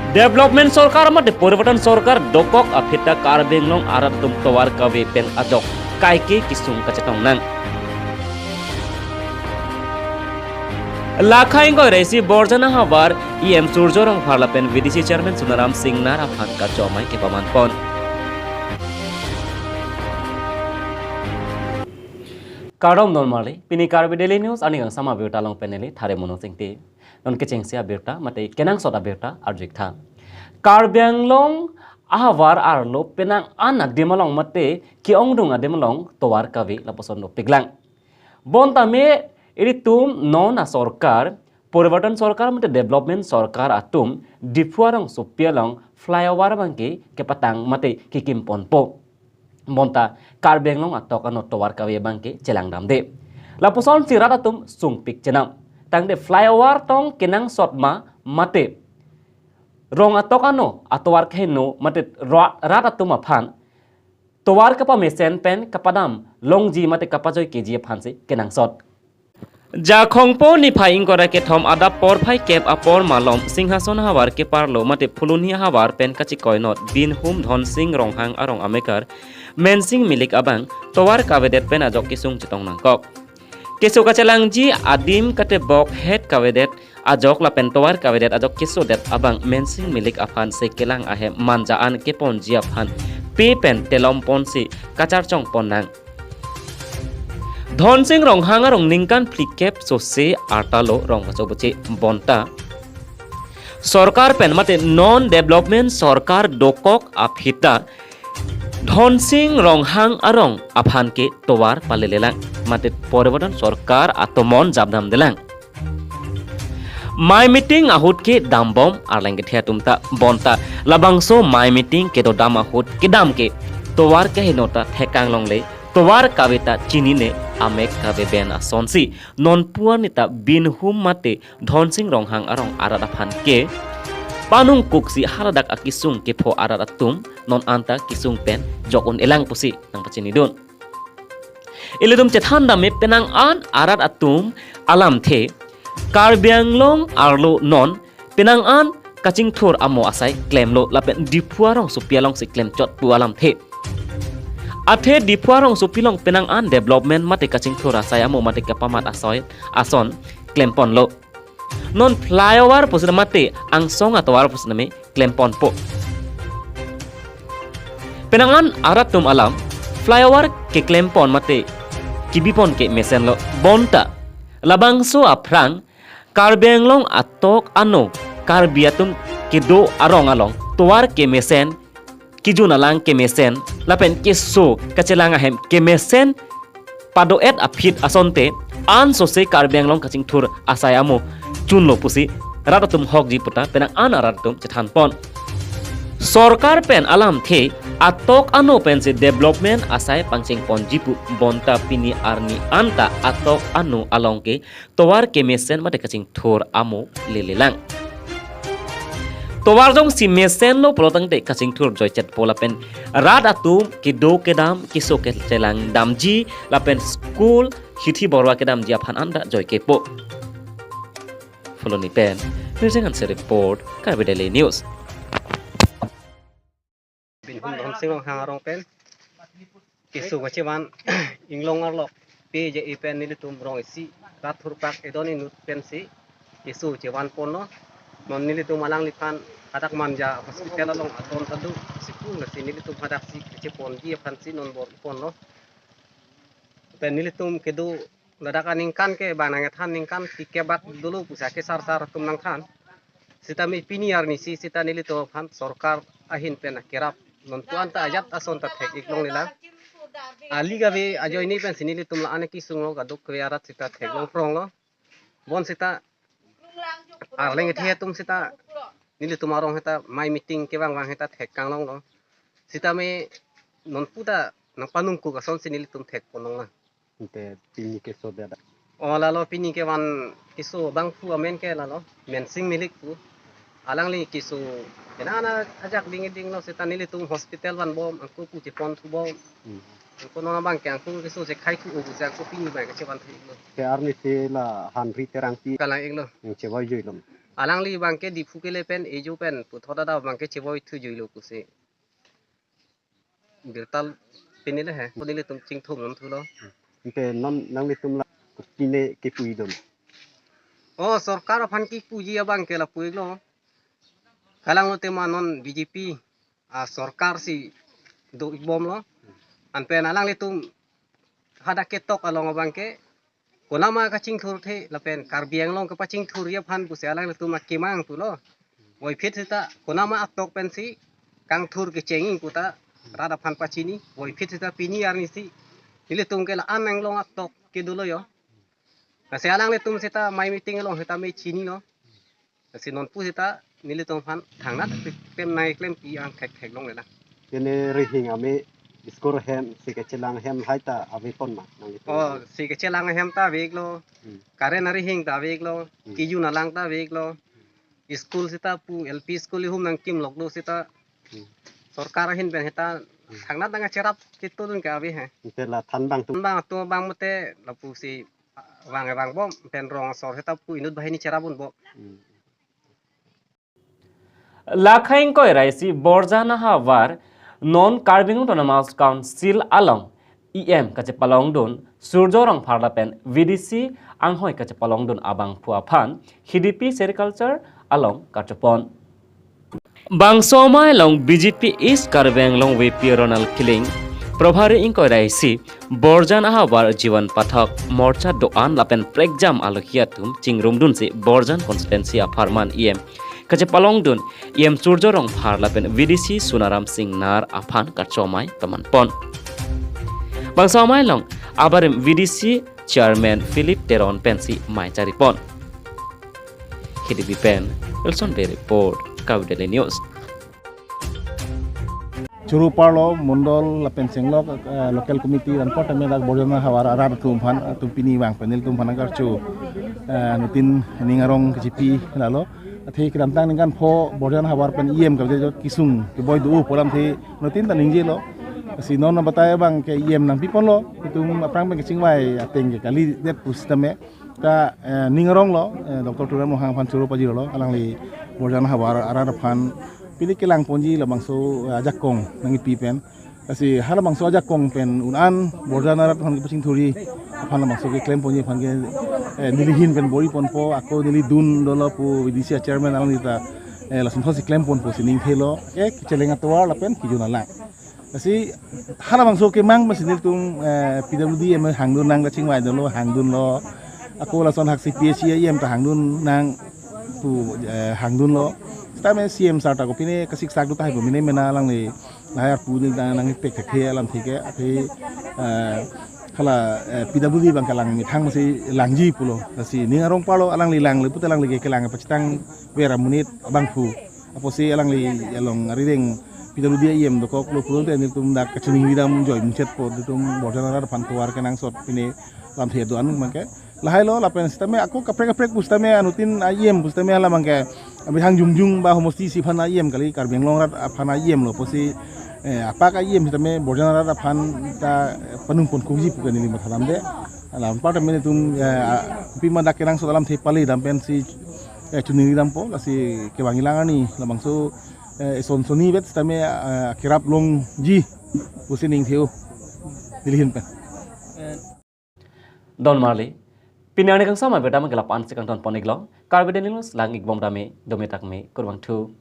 Development Sorkar mate Puriwatan Sorkar dokok apita karbenglong arat tum towar kawe pen ajok kaike kisung kacetong nang. Lakhaing ko resi borjana habar EM Surjorong Parlapen VDC Chairman Sunaram Singh Nara Phan ka chomai ke pamanpon. Karom normally pini karbi daily news ani ang sama berta long peneli thare mono singti non kecheng sia berta mate kenang soda berta arjik tha karbyang long ahawar arlo penang anak demalong mate ki ongdung ademalong towar kavi laposon no piglang bonta me iri tum non a sorkar Puriwatan Sorkar mate development sorkar atum dipuarong supialong flyover bangke ke patang mate kikim ponpo monta karbenglong atok ano towar kawe bangke celang damde lapuson sirat atum sungpik cenam tangde flyover tong kenang sotma mate rong atok ano atowar kheno mate rat atum aphan towar kapa mesen pen kapadam longji mate kapajoy keji aphan se kenang sot Jakhongpo ni phaing kora ke thom ada por phai kep apor malom singhason hawar ke parlo mate phuluni hawar pen kachi koinot bin hum dhon sing ronghang arong amekar mensing milik abang towar kawedet pen ajok kisung chitong nangkok kesu kachalangji adim kate bok het kawedet ajok la pen towar kawedet ajok kisodet abang mensing milik afan se kelang ahe manjaan ke ponji afan pe pen telom ponsi kachar chong ponang Dhon Singh ronghang arong ningkan flikep sose artalo rong bacoboce bonta Sorkar pen mate non development sorkar dokok aphita Dhon Singh ronghang arong aphan ke towar palelelang mate Puriwatan Sorkar atomon jabdam delang My meeting ahut ke dambom arleng ke tumta bonta labangso my meeting ke do dam ahut ke dam ke towar ke hinota thekang longle towar kawita chinine amek kawe ben asonsi non puanita bin hum mate Dhon Singh ronghang arong arat aphan ke panung kuksi haradak akisung ke pho arat atum non anta kisung pen jokun elang pusi nang pachini don ilidum chethanda me penang an arat atum alam the karbianglong arlo non penang an kaching thur amo asai claim lo lapen dipuarong supialong si claim chot pu alam the Athe dipuarong supilong penang an development mate kaching thura saya mo mate kapamat ason klempon lo non flyover pusna mate angsong atowar pusna me klempon po penang an arat tum alam flyover ke klempon mate kibipon ke mesen lo bonta labangso aprang karbenglong atok ano karbiatum kido arong along towar ke mesen kijuna lang ke mesen lapen kiso kacelanga hem ke mesen padoet aphit asonte an sose karbenglong kaching thur asayamo chunlo pusi ratatum hokji puta penang an ratatum chethan pon sorkar pen alam the atok ano pen se development asai pangching pon jipu bonta pini arni anta atok ano alongke towar ke mesen mate kaching thur amo lelelang towar jong si mesen lo polotang de kaching thur joy chat pola pen rad atum kido kedam kiso ke celang damji lapen school hithi borwa kedam ji aphan anda joy kepo follow ni pen presengan se report karbi daily news bin hum dhon sing hangarong pen kiso gachewan inglong arlo pe je ipen ni tum rong isi rathur pak edoni nut pen si kiso chewan pono non nili tu malang lipan adak manja hospital long adon tadu siku ngasi nili tu hadak si cepon dia pansi non bor pon no pen nili tum kedu ladakan ningkan ke bananget han ningkan tikebat dulu pusake sar tum nang khan sita mi piniar ni si sita nili tu han sorkar ahin pen kirap non tuan ta ajat ason ta thek iklong nila ali gawe ajo ini pen sinili tum la ane kisung lo gaduk kwiarat sita thek long prong lo bon sita arleng the tum sita nili tumarong heta my meeting ke bang heta thek kang long no sita me non puda nang panungku ka son sinili tum thek ponong na te pini ke so beda o lalo pini ke wan kiso bang fu amen ke lalo men sing milik fu alang li kiso kenana ajak ding ding no sita nili tum hospital wan bom angku pu ci pon tu bom angku no bang ke angku kiso se khai ku u se angku pini ba ke wan thi no te arni te la han ri terang pi kala ing lo che wai joi lom alang li bangke di fukile pen ejo pen puthoda da bangke cheboy thu juilo kuse birtal penile he podile tum ching thum nam thulo Inte non nang litum la kine ke pui dom. oh sarkar phan ki puji bangke la puiglo kalang te manon BJP a sarkar si do ibom lo an pen alang li tum hada ketok along bangke konama ka ching thur the la pen karbiang long ka pa ching thur ya phan puse alang li tum akimang tu lo woi phit ta konama atok pen si kang thur ke chenging kuta rada phan pachini woi phit ta pini ar ni si ile tum ke la anang long atok ke dulo yo na se alang le tum seta mai meeting long seta me chini lo si non pu seta nile tum phan thang nat klem nai klem pi ang khek khek long le na Kene rihing ame skor hem si ke chelang hem haita ave pon ma nang litum. oh si ke chelang hem ta vek lo kare nari hing ta vek lo ki ju na lang ta vek lo school seta pu LP school hum nang kim lok lo seta sarkar hin ben heta thang nat nga cherap kitu dun ka ave he Inte la than bang tu. bang tu bang mate la pu si wang bom pen rong sor heta pu inut bahini cherabun bo Lakhain koi raisi borjana havar non carbing to namas council along EM kache palong don surjorang pharla pen VDC anghoi kache palong don abang phuaphan HDP sericulture along kachapon bangsomai long BJP East Karbeng long VP Ronald Killing Probhari ingkoi raisi borjana havar jiwan pathak morcha doan lapen prekjam alokiatum chingrumdun si borjan constituency aparman EM kache palong dun EM surjorong pharlapen VDC Sunaram Singh Nar aphan kachomai pamanpon bangsomai long abarim VDC chairman Philip Teron pensi mai charipon HDP pen Wilson Bay report Kaudeli News Churu Parlo, Mundol, Lapen Senglok, local committee, dan pot kami dak borjona hawar arar tumpan tumpini wang penil tumpan agar cu nutin ningarong KCP lalo. Thi kedantang dengan po borjona hawar pen IM kalau jod kisung ke boy du polam thi nutin tan ningje lo. Si non na bataya bang ke IM nang pipon lo itu aprang bang kecing wai ateng ke kali det pustame ka ningarong lo Dr. Turan Mohang Pan Churu Pajiro lo alang li borjona hawar arar pan pilih kelang ponji la bangso ajak kong nangi pipen kasi hala bangso ajak kong pen unan bordana rat han pacing thuri aphan la bangso ke claim ponji phan ke nilihin pen bori pon po ako nili dun dolo pu VDC chairman alang nita la sumtho si claim pon po sining thelo ek chelenga toar la pen kijuna la kasi hala bangso ke mang masinil tum PWD em hangdun nang la chingwai dolo hangdun lo ako la son hak si PSC em ta hangdun nang pu hangdun lo Tame CM sarta ko pine kasik sak duta hibo mine mena lang ni lahar pu ni nang pek ke alam thike ape khala PWD bang kalang mi thang masi langji pulo kasi ningarong palo alang li lang le putelang li ke lang pachitang wera munit bang pu apo si alang li along arireng PWD IM do ko lo pulo te ni tum dak kachuning widam joy munchet po tum bordana pan tuar kenang sot pine lam the do anu mangke lahai lo lapen sisteme aku kaprek pustame anutin IM pustame ala mangke abi hang jungjung ba homosti si phana IM kali karbeng long rat phana IM lo posi apa ka IM sisteme borjana rat phan ta panung pon kuji pukan ni mathalam de alam part mene tum pima dak kenang so dalam the pali dampen si chuning dampo kasi ke bangilangani lamangso son soni bet sisteme kirap long ji pusining theo dilihin pen Don Marley Pinani kang sama beda magala pan sekang ton ponik lo Karbidenilos langik bom dame dometak me kurwang tu